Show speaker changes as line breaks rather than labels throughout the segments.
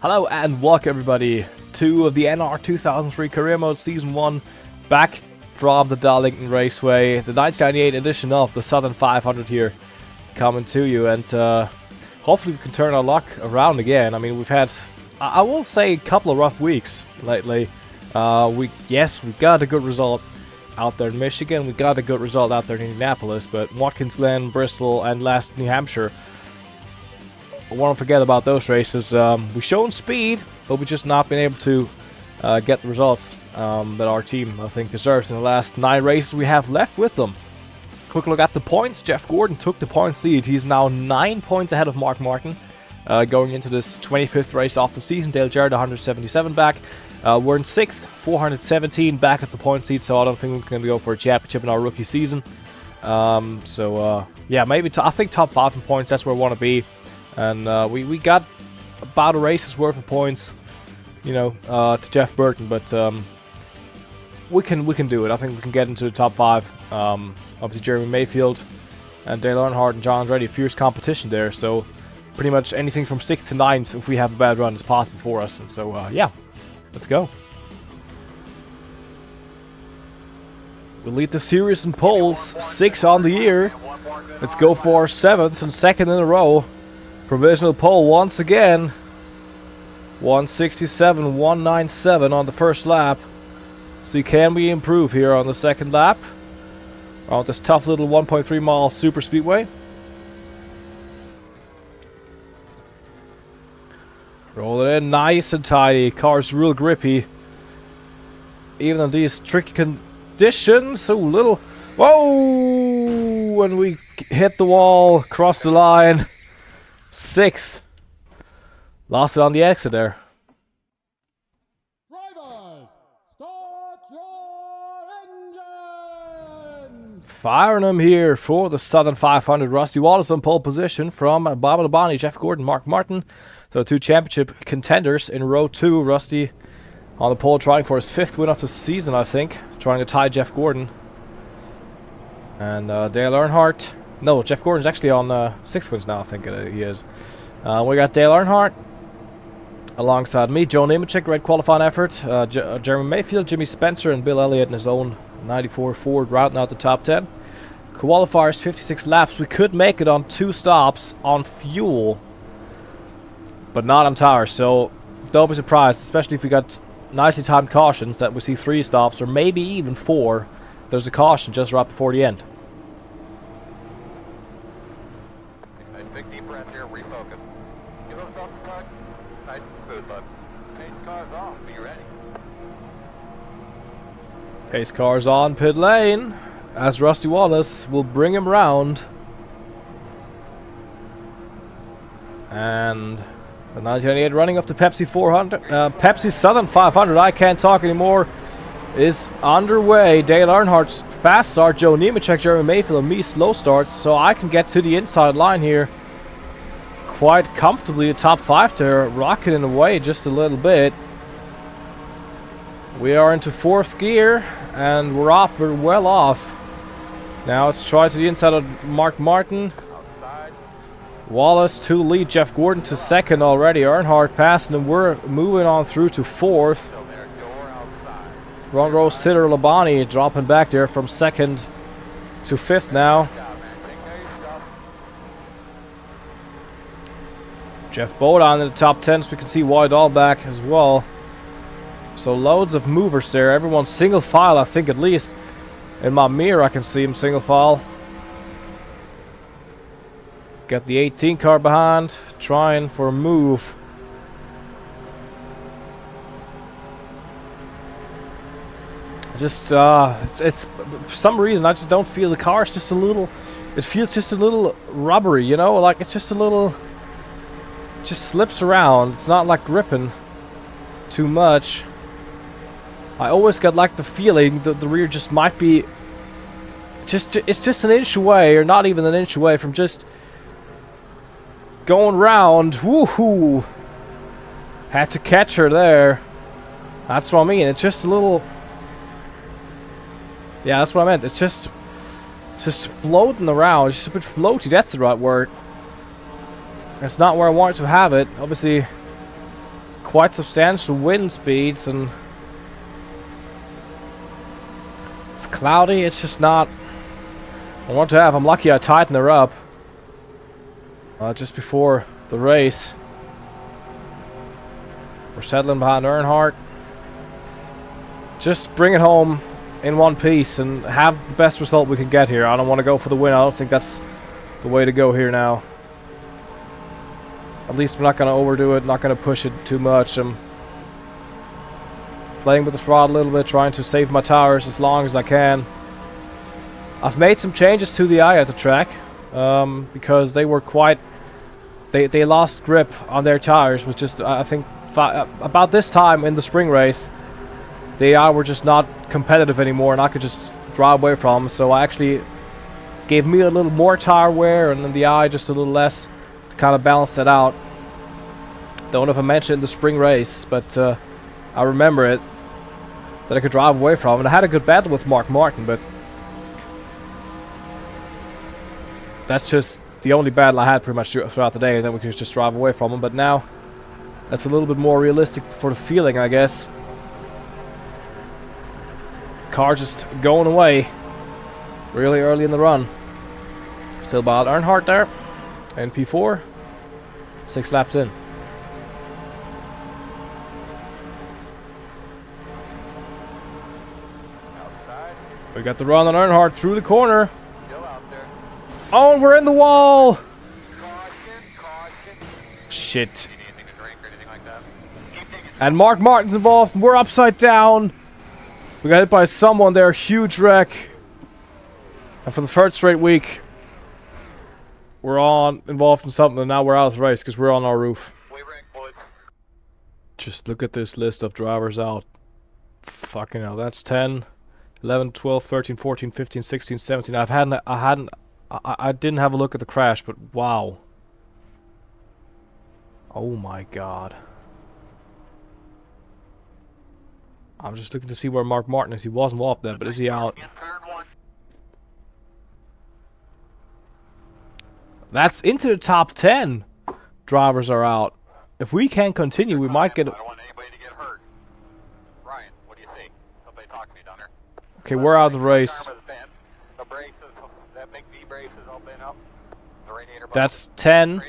Hello and welcome everybody to the NR2003 Career Mode Season 1, back from the Darlington Raceway, the 1998 edition of the Southern 500 here, coming to you, and hopefully we can turn our luck around again. I mean, we've had, I will say, a couple of rough weeks lately. We got a good result out there in Michigan, we got a good result out there in Indianapolis, but Watkins Glen, Bristol, and last New Hampshire, I won't forget about those races. We've shown speed, but we've just not been able to get the results that our team, I think, deserves in the last 9 races we have left with them. Quick look at the points. Jeff Gordon took the points lead. He's now 9 points ahead of Mark Martin going into this 25th race off the season. Dale Jarrett 177 back. We're in 6th, 417 back at the points lead, so I don't think we're going to go for a championship in our rookie season. Yeah, maybe I think top 5 in points, that's where we want to be. And we got about a race's worth of points, you know, to Jeff Burton, but we can do it. I think we can get into the top 5. Obviously, Jeremy Mayfield and Dale Earnhardt and John Andretti, fierce competition there. So pretty much anything from 6th to 9th, if we have a bad run, is possible for us. And so yeah, let's go. We'll lead the series in poles, 6 on the year. Let's go for our 7th and 2nd in a row. Provisional pole once again. 167.197 on the first lap. See, can we improve here on the second lap? On this tough little 1.3 mile super speedway. Roll it in nice and tidy. Car's real grippy. Even in these tricky conditions. So little. Whoa! When we hit the wall, cross the line. 6th. Lost it on the exit there.
Drivers, start your engine!
Firing them here for the Southern 500. Rusty Wallace on pole position from Bob Labonte, Jeff Gordon, Mark Martin. So 2 championship contenders in row 2. Rusty on the pole trying for his 5th win of the season, I think. Trying to tie Jeff Gordon. And Dale Earnhardt. No, Jeff Gordon's actually on 6 wins now, I think he is. We got Dale Earnhardt alongside me, Joe Nemechek, great qualifying effort. Jeremy Mayfield, Jimmy Spencer, and Bill Elliott in his own 94 Ford rounding out the top 10. Qualifiers, 56 laps. We could make it on 2 stops on fuel, but not on tires. So don't be surprised, especially if we got nicely timed cautions, that we see 3 stops or maybe even 4. There's a caution just right before the end.
Big deep breath here, refocus. Give yourself a cut. Nice and smooth, bud. Pace car's off, be ready.
Pace car's on pit lane, as Rusty Wallace will bring him round. And the 1998 running of the Pepsi 400, Pepsi Southern 500, I can't talk anymore, is underway. Dale Earnhardt's fast start, Joe Nemechek, Jeremy Mayfield, and me slow starts, so I can get to the inside line here quite comfortably. The top 5 there, rocketing away just a little bit. We are into 4th gear, and we're off. We're well off. Now let's try to the inside of Mark Martin. Wallace to lead, Jeff Gordon to 2nd already. Earnhardt passing, and we're moving on through to 4th. Front row sitter Labonte dropping back there from 2nd to 5th now. Jeff Bodine in the top 10, so we can see Wyatt all back as well. So loads of movers there. Everyone's single file, I think, at least. In my mirror I can see him single file. Got the 18 car behind, trying for a move. Just it's for some reason I just don't feel the car. It's just a little, it feels just a little rubbery, you know, like it's just a little, just slips around. It's not like gripping too much. I always get like the feeling that the rear just might be it's just an inch away, or not even an inch away from just going round. Woohoo! Had to catch her there. That's what I mean. It's just a little. Yeah, that's what I meant. It's just floating around. It's just a bit floaty. That's the right word. It's not where I want to have it. Obviously, quite substantial wind speeds, and it's cloudy. It's just not I want to have. I'm lucky I tightened her up just before the race. We're settling behind Earnhardt. Just bring it home in one piece and have the best result we can get here. I don't want to go for the win. I don't think that's the way to go here now. At least we're not going to overdo it, not going to push it too much. I'm playing with the throttle a little bit, trying to save my tires as long as I can. I've made some changes to the eye at the track because they were quite... They lost grip on their tires, which just, I think, about this time in the spring race, they were just not competitive anymore, and I could just drive away from them. So I actually gave me a little more tire wear, and then the eye just a little less to kind of balance that out. Don't know if I mentioned the spring race, but I remember it, that I could drive away from. And I had a good battle with Mark Martin, but that's just the only battle I had pretty much throughout the day, and then we could just drive away from him. But now that's a little bit more realistic for the feeling, I guess. Car just going away really early in the run. Still about Earnhardt there in P4, 6 laps in.
Outside.
We got the run on Earnhardt through the corner.
Still out there.
Oh, we're in the wall.
Caution.
Shit.
Do you need anything to drink or anything like that?
And Mark Martin's involved. We're upside down. We got hit by someone there. Huge wreck. And for the third straight week, we're involved in something, and now we're out of the race because we're on our roof.
We rank, boys.
Just look at this list of drivers out. Fucking hell, that's 10, 11, 12, 13, 14, 15, 16, 17. I didn't have a look at the crash, but wow. Oh my god. I'm just looking to see where Mark Martin is. He wasn't off there, but is he out? That's into the top 10. Drivers are out. If we can continue, we might get...
I don't want anybody to get hurt. Ryan, what do you think? Somebody talk to me down there.
Okay, we're out of the race.
The braces, that big V brace is all bent up. The radiator.
That's 10.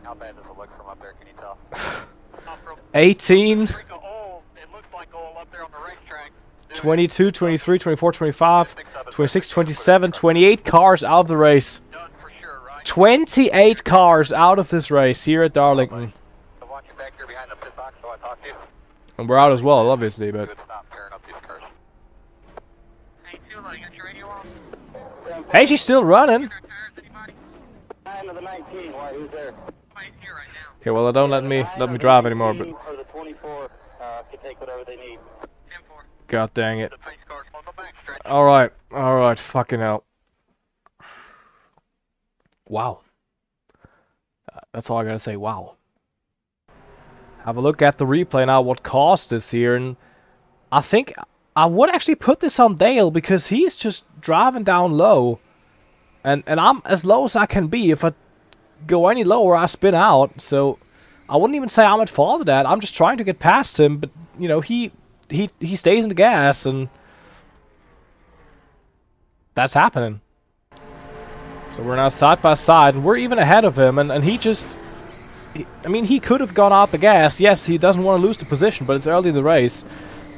How bad does it look from up there? Can you tell?
18. 22, 23, 24, 25, 26, 27, 28 cars out of the race. 28 cars out of this race here at Darlington. And we're out as well, obviously, but... Hey, she's still running! Okay, well, don't let me drive anymore, but... God dang it. Alright, fucking hell. Wow. That's all I gotta say, wow. Have a look at the replay now, what caused this here, and I think I would actually put this on Dale because he's just driving down low. And I'm as low as I can be. If I go any lower, I spin out, so I wouldn't even say I'm at fault of that. I'm just trying to get past him, but, you know, he stays in the gas, and that's happening. So we're now side by side, and we're even ahead of him, and he just... I mean, he could have gone out the gas. Yes, he doesn't want to lose the position, but it's early in the race.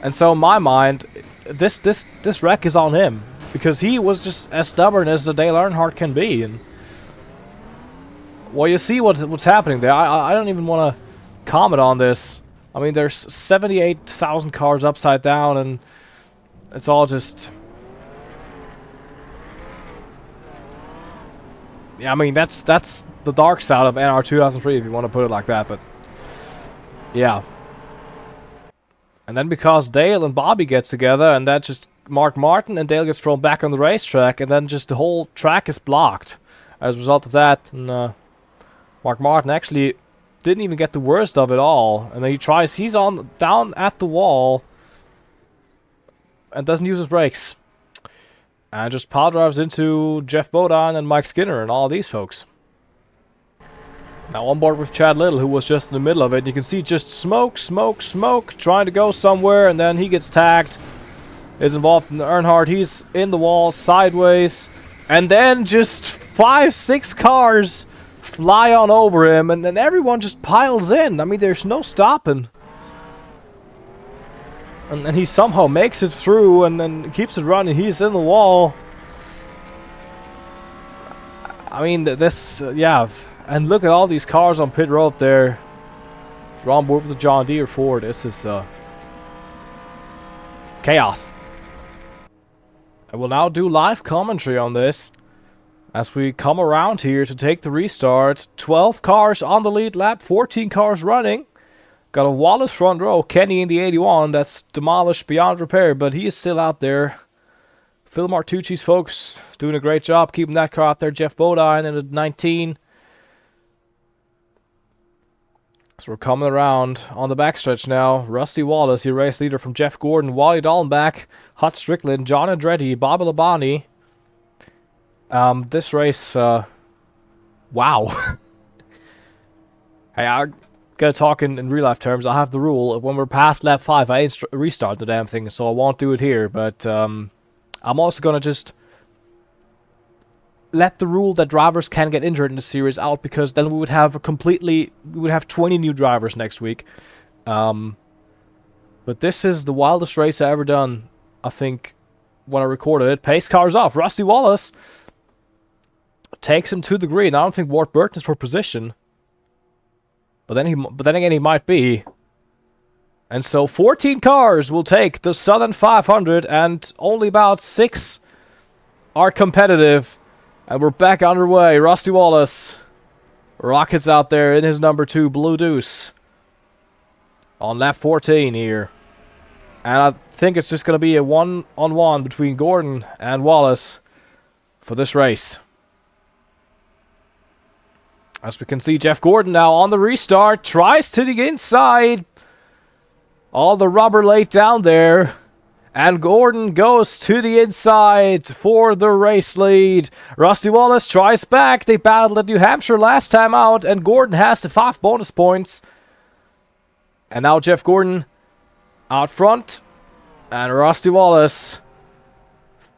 And so in my mind, this wreck is on him, because he was just as stubborn as the Dale Earnhardt can be. And well, you see what's happening there. I don't even want to comment on this. I mean, there's 78,000 cars upside down, and it's all just... Yeah, I mean, that's the dark side of NR2003, if you want to put it like that, but... Yeah. And then because Dale and Bobby gets together, and that just... Mark Martin and Dale gets thrown back on the racetrack, and then just the whole track is blocked. As a result of that, and, Mark Martin actually... didn't even get the worst of it all, and then he's down at the wall and doesn't use his brakes and just power drives into Jeff Bodine and Mike Skinner and all these folks. Now on board with Chad Little, who was just in the middle of it. You can see just smoke, smoke, smoke, trying to go somewhere, and then he gets tagged. Is involved in the Earnhardt. He's in the wall, sideways, and then just 5-6 cars fly on over him, and then everyone just piles in. I mean, there's no stopping. And then he somehow makes it through, and then keeps it running. He's in the wall. I mean, yeah. And look at all these cars on pit road there. They're on board with the John Deere Ford. This is chaos. I will now do live commentary on this as we come around here to take the restart. 12 cars on the lead lap, 14 cars running. Got a Wallace front row, Kenny in the 81 that's demolished beyond repair, but he is still out there. Phil Martucci's folks doing a great job keeping that car out there. Jeff Bodine in the 19. So we're coming around on the backstretch now. Rusty Wallace, your race leader from Jeff Gordon, Wally Dallenbach, Hut Strickland, John Andretti, Bob Labonte. This race, wow. Hey, I'm gonna talk in real life terms. I have the rule, when we're past lap 5, I ain't restart the damn thing, so I won't do it here, but I'm also gonna just let the rule that drivers can get injured in the series out, because then we would have 20 new drivers next week. But this is the wildest race I ever done, I think, when I recorded it. Pace car's off. Rusty Wallace takes him to the green. I don't think Ward Burton's for position, but then again he might be. And so 14 cars will take the Southern 500, and only about 6 are competitive. And we're back underway. Rusty Wallace rockets out there in his number 2 Blue Deuce on lap 14 here. And I think it's just going to be a one-on-one between Gordon and Wallace for this race. As we can see, Jeff Gordon now on the restart, tries to the inside. All the rubber laid down there. And Gordon goes to the inside for the race lead. Rusty Wallace tries back. They battled at New Hampshire last time out, and Gordon has the 5 bonus points. And now Jeff Gordon out front. And Rusty Wallace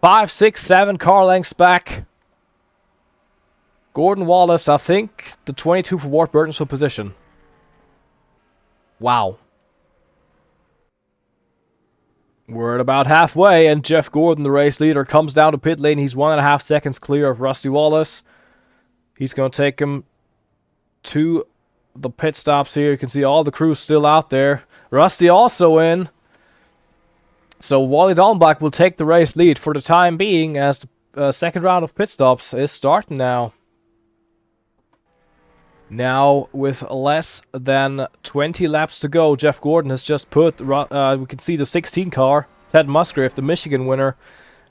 5, 6, 7 car lengths back. Gordon Wallace, I think the 22 for Ward Burton's for position. Wow. We're at about halfway, and Jeff Gordon, the race leader, comes down to pit lane. He's 1.5 seconds clear of Rusty Wallace. He's going to take him to the pit stops here. You can see all the crew still out there. Rusty also in. So Wally Dallenbach will take the race lead for the time being, as the second round of pit stops is starting now. Now, with less than 20 laps to go, Jeff Gordon has just put, we can see the 16 car, Ted Musgrave, the Michigan winner,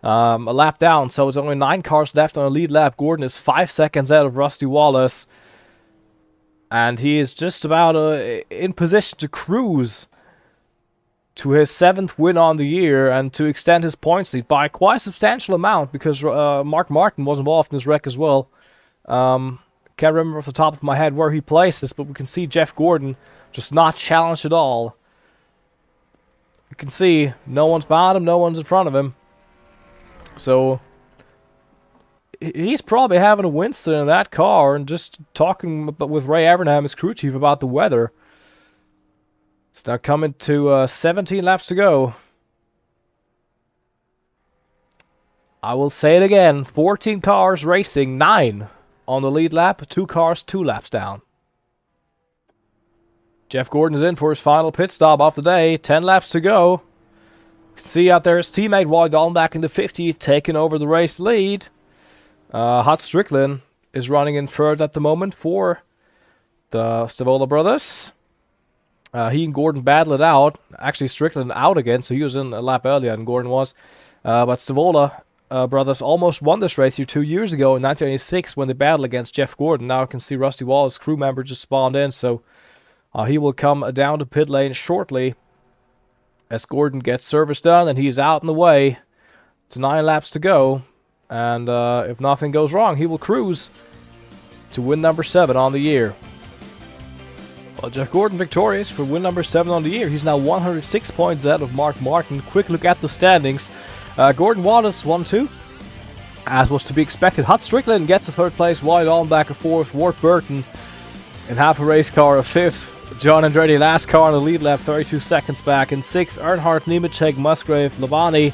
a lap down. So it's only 9 cars left on a lead lap. Gordon is 5 seconds out of Rusty Wallace. And he is just about in position to cruise to his 7th win on the year and to extend his points lead by quite a substantial amount, because Mark Martin was involved in this wreck as well. Can't remember off the top of my head where he placed this, but we can see Jeff Gordon just not challenged at all. You can see no one's behind him, no one's in front of him. So he's probably having a Winston in that car and just talking with Ray Evernham, his crew chief, about the weather. It's now coming to 17 laps to go. I will say it again, 14 cars racing, 9 on the lead lap, 2 cars 2 laps down. Jeff Gordon's in for his final pit stop of the day. 10 laps to go. You can see out there his teammate Wally Dallenbach in the 50, taking over the race lead. Hut Strickland is running in third at the moment for the Stavola brothers. He and Gordon battle it out. Actually, Strickland out again, so he was in a lap earlier than Gordon was. But Stavola brothers almost won this race here 2 years ago in 1986 when they battled against Jeff Gordon. Now I can see Rusty Wallace, crew member, just spawned in, so he will come down to pit lane shortly as Gordon gets service done, and he's out in the way. It's 9 laps to go, and if nothing goes wrong, he will cruise to win number 7 on the year. Well, Jeff Gordon victorious for win number 7 on the year. He's now 106 points ahead of Mark Martin. Quick look at the standings. Gordon Wallace 1-2. As was to be expected, Hut Strickland gets a 3rd place. Wyatt Allenback a 4th. Ward Burton in half a race car a 5th. John Andretti Nascar on the lead lap, 32 seconds back. In 6th, Earnhardt, Nemechek, Musgrave, Labani.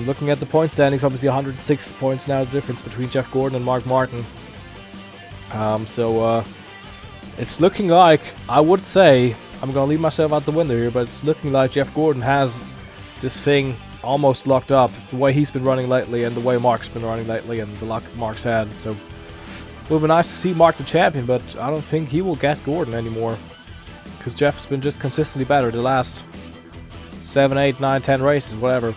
Looking at the point standings, obviously 106 points now, the difference between Jeff Gordon and Mark Martin. It's looking like, I would say, I'm going to leave myself out the window here, but it's looking like Jeff Gordon has this thing almost locked up. The way he's been running lately and the way Mark's been running lately and the luck Mark's had. So it would be nice to see Mark the champion, but I don't think he will get Gordon anymore. Because Jeff's been just consistently better the last 7, 8, 9, 10 races, whatever.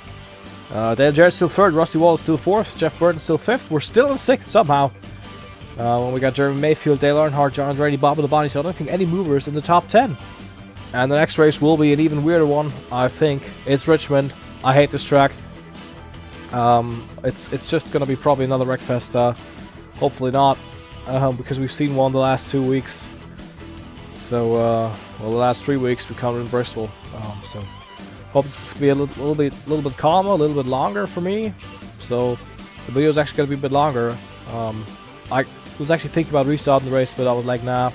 Dale Jarrett's still 3rd, Rusty Wallace still 4th, Jeff Burton still 5th. We're still in 6th somehow. When we got Jeremy Mayfield, Dale Earnhardt, John Andretti, Bob Labonte, so I don't think any movers in the top 10. And the next race will be an even weirder one, I think. It's Richmond. I hate this track. It's just going to be probably another Wreckfest. Hopefully not, because we've seen one the last 2 weeks. So, well, the last 3 weeks we counted in Bristol. So, hope this will be a little bit calmer, a little bit longer for me. So, the video is actually going to be a bit longer. I was actually thinking about restarting the race, but I was like, nah,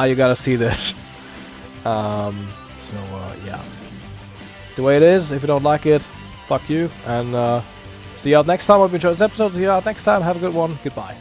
you gotta see this. Yeah. The way it is, if you don't like it, fuck you. And see you out next time. Hope you enjoyed this episode. See you out next time. Have a good one. Goodbye.